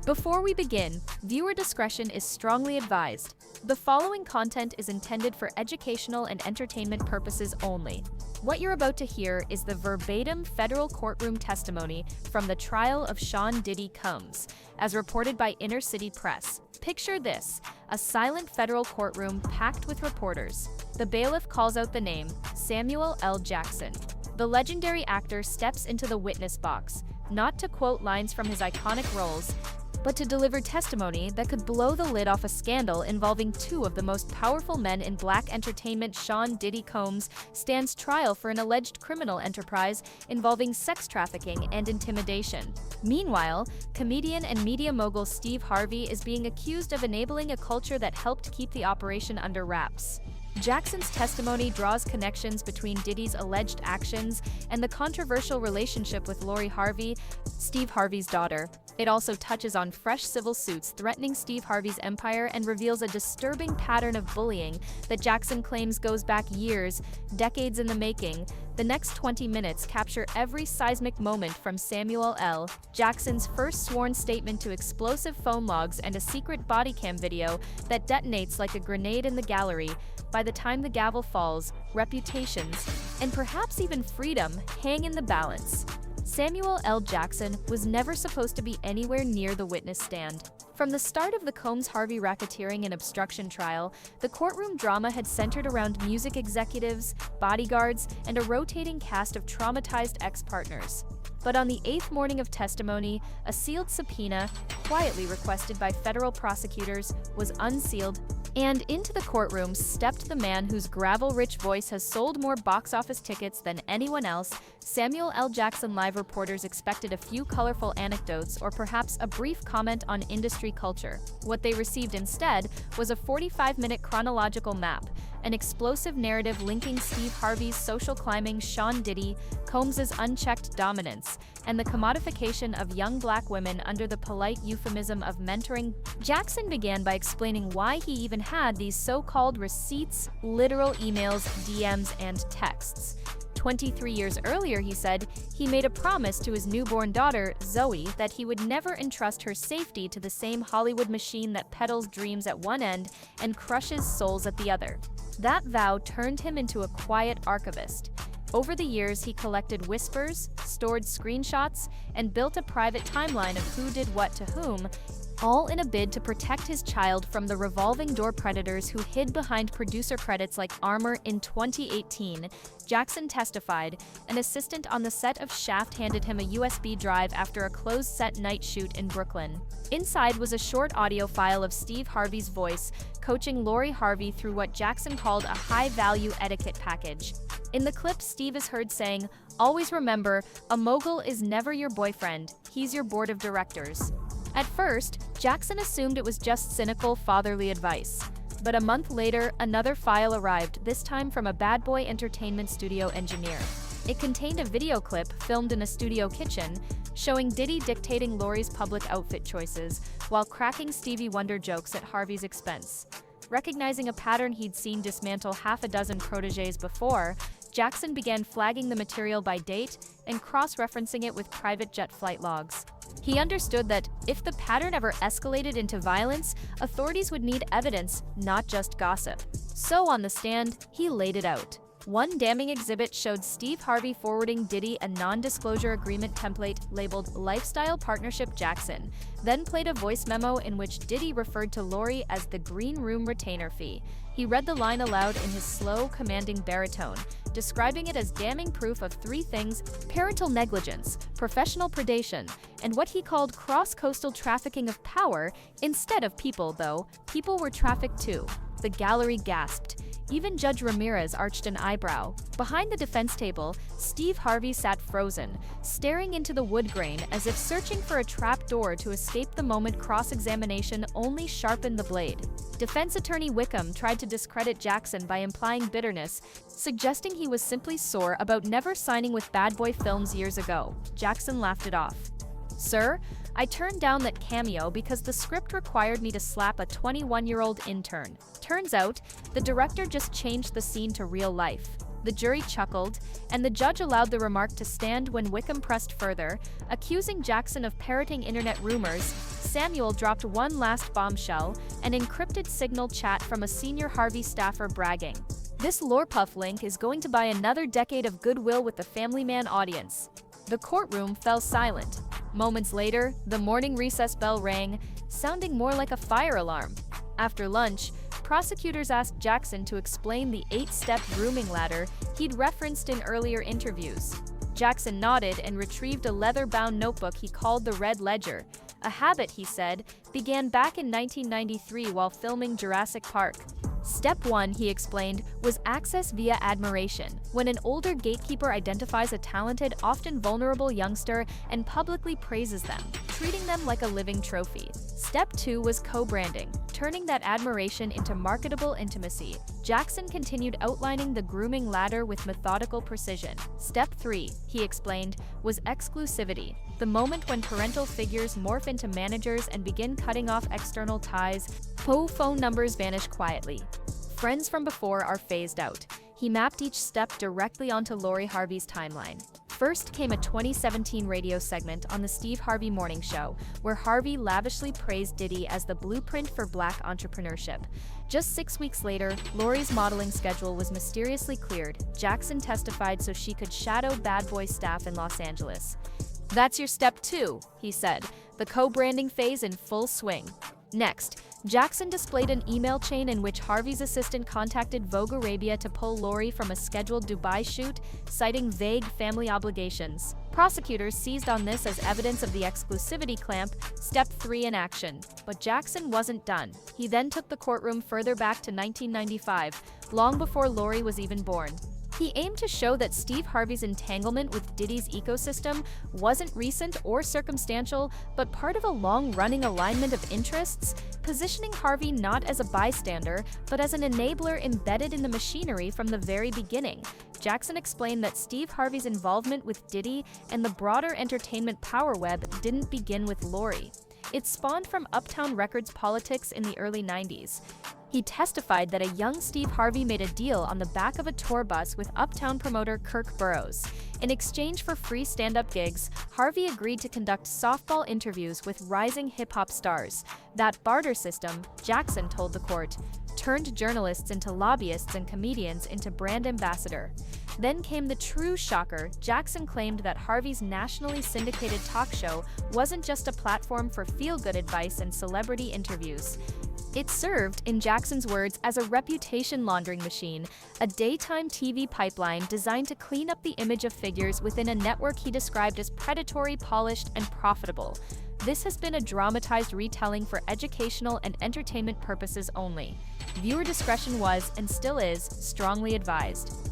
Before we begin, viewer discretion is strongly advised. The following content is intended for educational and entertainment purposes only. What you're about to hear is the verbatim federal courtroom testimony from the trial of Sean Diddy Combs, as reported by Inner City Press. Picture this, a silent federal courtroom packed with reporters. The bailiff calls out the name, Samuel L. Jackson. The legendary actor steps into the witness box, not to quote lines from his iconic roles, but to deliver testimony that could blow the lid off a scandal involving two of the most powerful men in black entertainment. Sean Diddy Combs stands trial for an alleged criminal enterprise involving sex trafficking and intimidation. Meanwhile, comedian and media mogul Steve Harvey is being accused of enabling a culture that helped keep the operation under wraps. Jackson's testimony draws connections between Diddy's alleged actions and the controversial relationship with Lori Harvey, Steve Harvey's daughter. It also touches on fresh civil suits threatening Steve Harvey's empire and reveals a disturbing pattern of bullying that Jackson claims goes back years, decades in the making. The next 20 minutes capture every seismic moment from Samuel L. Jackson's first sworn statement to explosive phone logs and a secret body cam video that detonates like a grenade in the gallery. By the time the gavel falls, reputations, and perhaps even freedom, hang in the balance. Samuel L. Jackson was never supposed to be anywhere near the witness stand. From the start of the Combs-Harvey racketeering and obstruction trial, the courtroom drama had centered around music executives, bodyguards, and a rotating cast of traumatized ex-partners. But on the 8th morning of testimony, a sealed subpoena, quietly requested by federal prosecutors, was unsealed, and into the courtroom stepped the man whose gravel-rich voice has sold more box office tickets than anyone else. Samuel L. Jackson. Live reporters expected a few colorful anecdotes or perhaps a brief comment on industry culture. What they received instead was a 45-minute chronological map, an explosive narrative linking Steve Harvey's social climbing, Sean Diddy Combs' unchecked dominance, and the commodification of young black women under the polite euphemism of mentoring. Jackson began by explaining why he even had these so-called receipts, literal emails, DMs, and texts. 23 years earlier, he said, he made a promise to his newborn daughter, Zoe, that he would never entrust her safety to the same Hollywood machine that peddles dreams at one end and crushes souls at the other. That vow turned him into a quiet archivist. Over the years, he collected whispers, stored screenshots, and built a private timeline of who did what to whom, all in a bid to protect his child from the revolving door predators who hid behind producer credits like Armor. In 2018, Jackson testified. An assistant on the set of Shaft handed him a USB drive after a closed-set night shoot in Brooklyn. Inside was a short audio file of Steve Harvey's voice, coaching Lori Harvey through what Jackson called a high-value etiquette package. In the clip, Steve is heard saying, "Always remember, a mogul is never your boyfriend, he's your board of directors." At first, Jackson assumed it was just cynical, fatherly advice. But a month later, another file arrived, this time from a Bad Boy Entertainment studio engineer. It contained a video clip filmed in a studio kitchen, showing Diddy dictating Lori's public outfit choices, while cracking Stevie Wonder jokes at Harvey's expense. Recognizing a pattern he'd seen dismantle half a dozen protégés before, Jackson began flagging the material by date and cross-referencing it with private jet flight logs. He understood that, if the pattern ever escalated into violence, authorities would need evidence, not just gossip. So on the stand, he laid it out. One damning exhibit showed Steve Harvey forwarding Diddy a non-disclosure agreement template labeled Lifestyle Partnership Jackson, then played a voice memo in which Diddy referred to Lori as the green room retainer fee. He read the line aloud in his slow, commanding baritone, describing it as damning proof of three things: parental negligence, professional predation, and what he called cross-coastal trafficking of power instead of people, though people were trafficked too. The gallery gasped. Even Judge Ramirez arched an eyebrow. Behind the defense table, Steve Harvey sat frozen, staring into the wood grain as if searching for a trap door to escape the moment cross-examination only sharpened the blade. Defense attorney Wickham tried to discredit Jackson by implying bitterness, suggesting he was simply sore about never signing with Bad Boy Films years ago. Jackson laughed it off. "Sir, I turned down that cameo because the script required me to slap a 21-year-old intern. Turns out, the director just changed the scene to real life." The jury chuckled, and the judge allowed the remark to stand when Wickham pressed further, accusing Jackson of parroting internet rumors. Samuel dropped one last bombshell, an encrypted signal chat from a senior Harvey staffer bragging, "This Lorepuff link is going to buy another decade of goodwill with the Family Man audience." The courtroom fell silent. Moments later, the morning recess bell rang, sounding more like a fire alarm. After lunch, prosecutors asked Jackson to explain the 8-step grooming ladder he'd referenced in earlier interviews. Jackson nodded and retrieved a leather-bound notebook he called the Red Ledger. A habit, he said, began back in 1993 while filming Jurassic Park. Step 1, he explained, was access via admiration, when an older gatekeeper identifies a talented, often vulnerable youngster and publicly praises them, treating them like a living trophy. Step 2 was co-branding, turning that admiration into marketable intimacy. Jackson continued outlining the grooming ladder with methodical precision. Step 3, he explained, was exclusivity, the moment when parental figures morph into managers and begin cutting off external ties. Phone numbers vanish quietly. Friends from before are phased out. He mapped each step directly onto Lori Harvey's timeline. First came a 2017 radio segment on the Steve Harvey Morning Show, where Harvey lavishly praised Diddy as the blueprint for Black entrepreneurship. Just 6 weeks later, Lori's modeling schedule was mysteriously cleared. Jackson testified so she could shadow Bad Boy staff in Los Angeles. "That's your step 2, he said, the co-branding phase in full swing." Next, Jackson displayed an email chain in which Harvey's assistant contacted Vogue Arabia to pull Lori from a scheduled Dubai shoot, citing vague family obligations. Prosecutors seized on this as evidence of the exclusivity clamp, step 3 in action. But Jackson wasn't done. He then took the courtroom further back to 1995, long before Lori was even born. He aimed to show that Steve Harvey's entanglement with Diddy's ecosystem wasn't recent or circumstantial, but part of a long-running alignment of interests, positioning Harvey not as a bystander, but as an enabler embedded in the machinery from the very beginning. Jackson explained that Steve Harvey's involvement with Diddy and the broader entertainment power web didn't begin with Lori. It spawned from Uptown Records politics in the early 90s. He testified that a young Steve Harvey made a deal on the back of a tour bus with Uptown promoter Kirk Burroughs. In exchange for free stand-up gigs, Harvey agreed to conduct softball interviews with rising hip-hop stars. That barter system, Jackson told the court, turned journalists into lobbyists and comedians into brand ambassador. Then came the true shocker. Jackson claimed that Harvey's nationally syndicated talk show wasn't just a platform for feel-good advice and celebrity interviews. It served, in Jackson's words, as a reputation laundering machine, a daytime TV pipeline designed to clean up the image of figures within a network he described as predatory, polished, and profitable. This has been a dramatized retelling for educational and entertainment purposes only. Viewer discretion was, and still is, strongly advised.